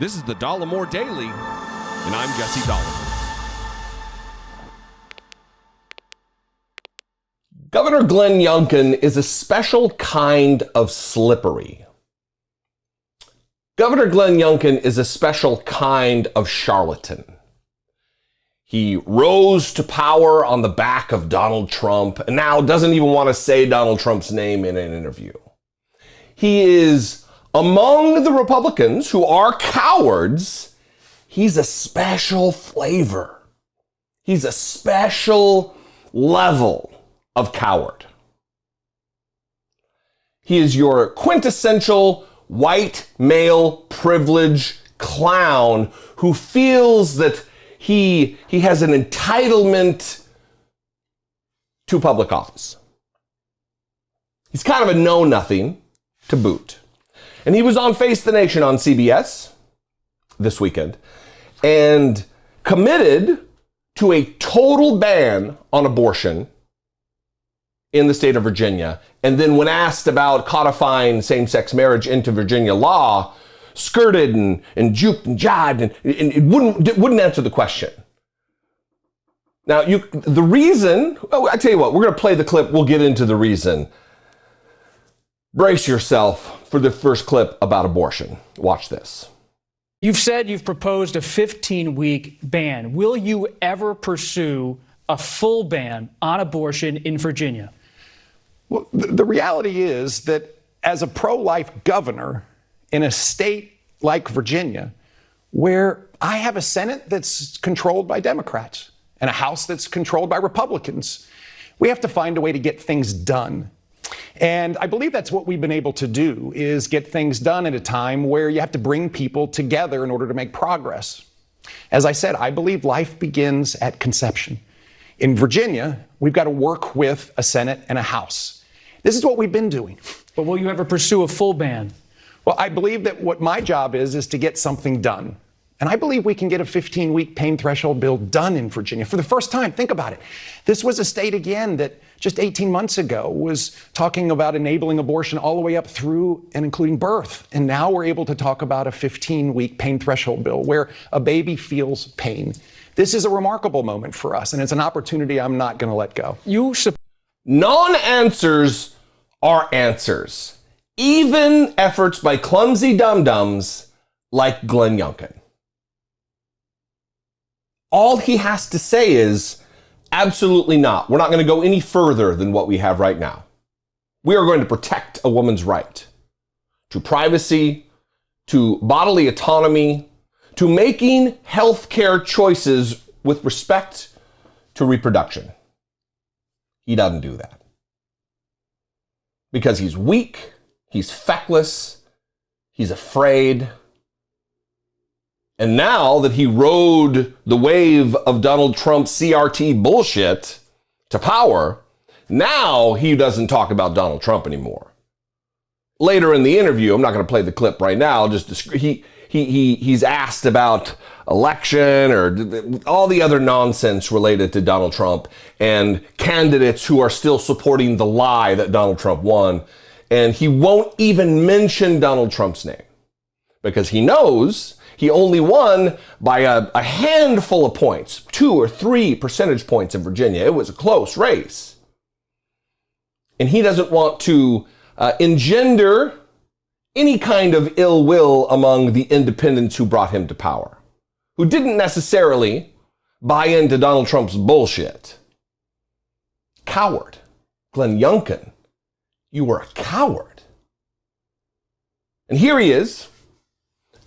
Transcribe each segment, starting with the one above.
This is the Dollemore Daily, and I'm Jesse Dollemore. Governor Glenn Youngkin is a special kind of slippery. Governor Glenn Youngkin is a special kind of charlatan. He rose to power on the back of Donald Trump and now doesn't even want to say Donald Trump's name in an interview. He is among the Republicans who are cowards. He's a special flavor. He's a special level of coward. He is your quintessential white male privilege clown who feels that he has an entitlement to public office. He's kind of a know-nothing to boot. And he was on Face the Nation on CBS this weekend and committed to a total ban on abortion in the state of Virginia. And then when asked about codifying same-sex marriage into Virginia law, skirted and juked and jived and it wouldn't answer the question. Now, the reason, I tell you what, we're going to play the clip. We'll get into the reason. Brace yourself for the first clip about abortion. Watch this. You've said you've proposed a 15-week ban. Will you ever pursue a full ban on abortion in Virginia? Well, the reality is that as a pro-life governor in a state like Virginia, where I have a Senate that's controlled by Democrats and a House that's controlled by Republicans, we have to find a way to get things done. And I believe that's what we've been able to do, is get things done at a time where you have to bring people together in order to make progress. As I said, I believe life begins at conception. In Virginia, we've got to work with a Senate and a House. This is what we've been doing. But will you ever pursue a full ban? Well, I believe that what my job is to get something done. And I believe we can get a 15-week pain threshold bill done in Virginia for the first time. Think about it. This was a state, again, that just 18 months ago was talking about enabling abortion all the way up through and including birth. And now we're able to talk about a 15-week pain threshold bill where a baby feels pain. This is a remarkable moment for us, and it's an opportunity I'm not going to let go. Non-answers are answers. Even efforts by clumsy dum-dums like Glenn Youngkin. All he has to say is, absolutely not. We're not going to go any further than what we have right now. We are going to protect a woman's right to privacy, to bodily autonomy, to making healthcare choices with respect to reproduction. He doesn't do that. Because he's weak, he's feckless, he's afraid. And now that he rode the wave of Donald Trump's CRT bullshit to power, now he doesn't talk about Donald Trump anymore. Later in the interview, I'm not going to play the clip right now, he's asked about election or all the other nonsense related to Donald Trump and candidates who are still supporting the lie that Donald Trump won. And he won't even mention Donald Trump's name because he knows he only won by a handful of points, 2 or 3 percentage points in Virginia. It was a close race. And he doesn't want to engender any kind of ill will among the independents who brought him to power, who didn't necessarily buy into Donald Trump's bullshit. Coward. Glenn Youngkin, you were a coward. And here he is,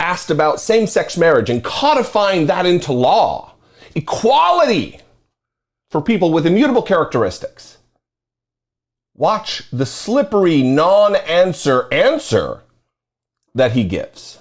asked about same-sex marriage and codifying that into law, equality for people with immutable characteristics. Watch the slippery non-answer answer that he gives.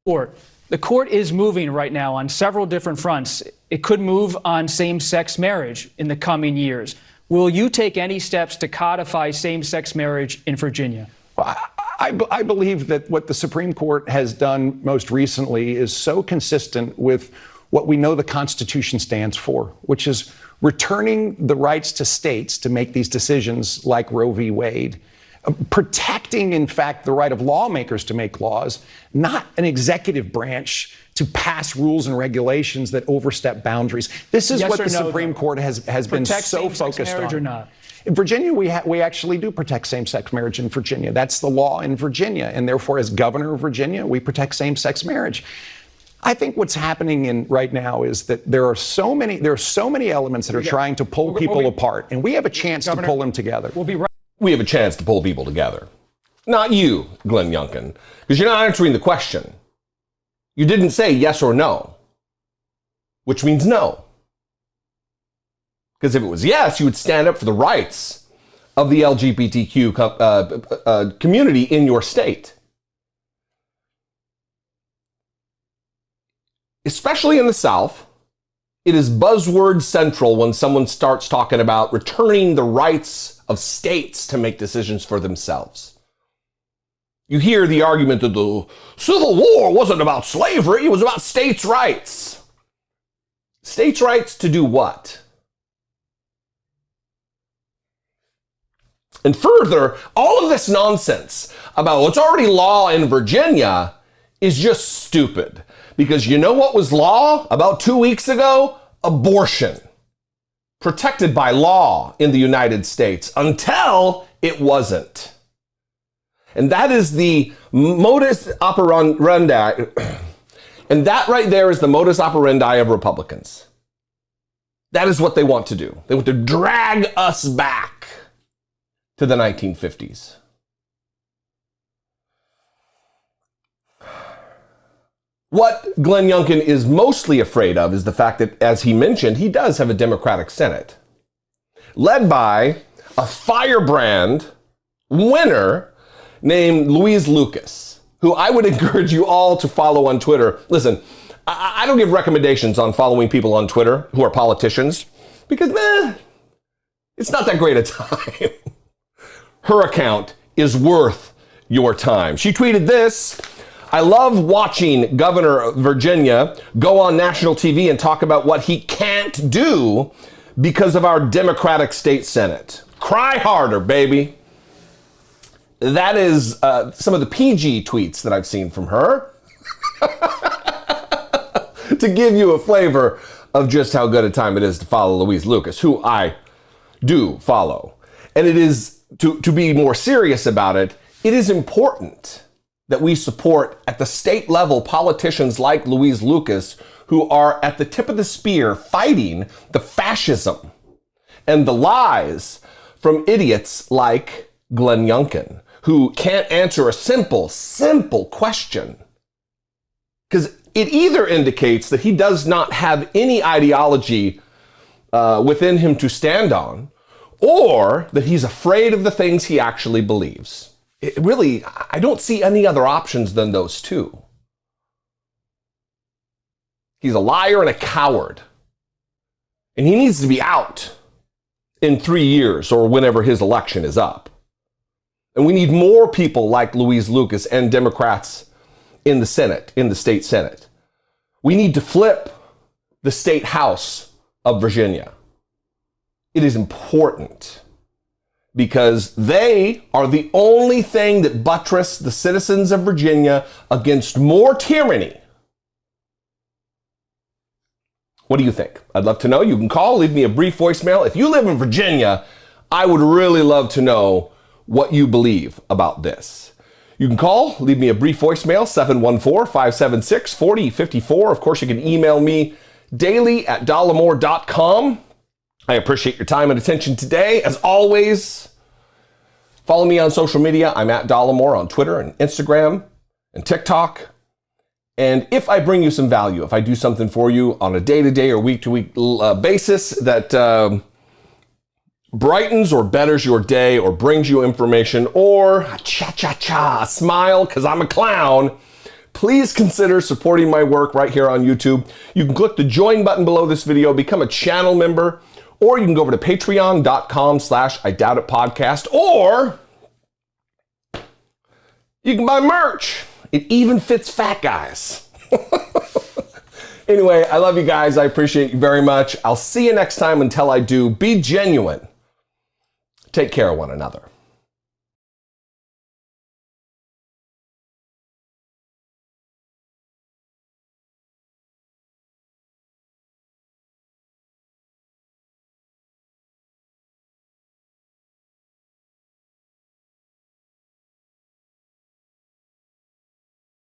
The court is moving right now on several different fronts. It could move on same-sex marriage in the coming years. Will you take any steps to codify same-sex marriage in Virginia? Well, I believe that what the Supreme Court has done most recently is so consistent with what we know the Constitution stands for, which is returning the rights to states to make these decisions like Roe v. Wade. protecting, in fact, the right of lawmakers to make laws, not an executive branch to pass rules and regulations that overstep boundaries. This is Yes what or the no, Supreme though? Court has been Protect so same-sex focused marriage on. or not? In Virginia, we actually do protect same-sex marriage in Virginia. That's the law in Virginia, and therefore, as governor of Virginia, we protect same-sex marriage. I think what's happening right now is that there are so many elements that are trying to pull people apart, and we have a chance to pull them together. We'll be right. We have a chance to pull people together. Not you, Glenn Youngkin, because you're not answering the question. You didn't say yes or no, which means no. Because if it was yes, you would stand up for the rights of the LGBTQ community in your state. Especially in the South, it is buzzword central when someone starts talking about returning the rights of states to make decisions for themselves. You hear the argument that the Civil War wasn't about slavery, it was about states' rights. States' rights to do what? And further, all of this nonsense about what's already law in Virginia is just stupid. Because you know what was law about 2 weeks ago? Abortion. Protected by law in the United States until it wasn't. And that is the modus operandi. And that right there is the modus operandi of Republicans. That is what they want to do. They want to drag us back to the 1950s. What Glenn Youngkin is mostly afraid of is the fact that, as he mentioned, he does have a Democratic Senate, led by a firebrand winner named Louise Lucas, who I would encourage you all to follow on Twitter. Listen, I don't give recommendations on following people on Twitter who are politicians, because it's not that great a time. Her account is worth your time. She tweeted this: I love watching Governor of Virginia go on national TV and talk about what he can't do because of our Democratic state Senate. Cry harder, baby. That is some of the PG tweets that I've seen from her. To give you a flavor of just how good a time it is to follow Louise Lucas, who I do follow. And it is, to be more serious about it, it is important that we support at the state level politicians like Louise Lucas, who are at the tip of the spear fighting the fascism and the lies from idiots like Glenn Youngkin, who can't answer a simple question. Because it either indicates that he does not have any ideology within him to stand on, or that he's afraid of the things he actually believes. Really, I don't see any other options than those two. He's a liar and a coward. And he needs to be out in 3 years or whenever his election is up. And we need more people like Louise Lucas and Democrats in the Senate, in the state Senate. We need to flip the state house of Virginia. It is important, because they are the only thing that buttress the citizens of Virginia against more tyranny. What do you think? I'd love to know. You can call, leave me a brief voicemail. If you live in Virginia, I would really love to know what you believe about this. You can call, leave me a brief voicemail, 714-576-4054. Of course, you can email me daily@dollemore.com. I appreciate your time and attention today. As always, follow me on social media. I'm at Dollemore on Twitter and Instagram and TikTok. And if I bring you some value, if I do something for you on a day-to-day or week-to-week basis that brightens or betters your day or brings you information or a smile because I'm a clown, please consider supporting my work right here on YouTube. You can click the join button below this video, become a channel member, or you can go over to patreon.com/IDoubtItPodcast, or you can buy merch. It even fits fat guys. Anyway, I love you guys. I appreciate you very much. I'll see you next time. Until I do, be genuine. Take care of one another.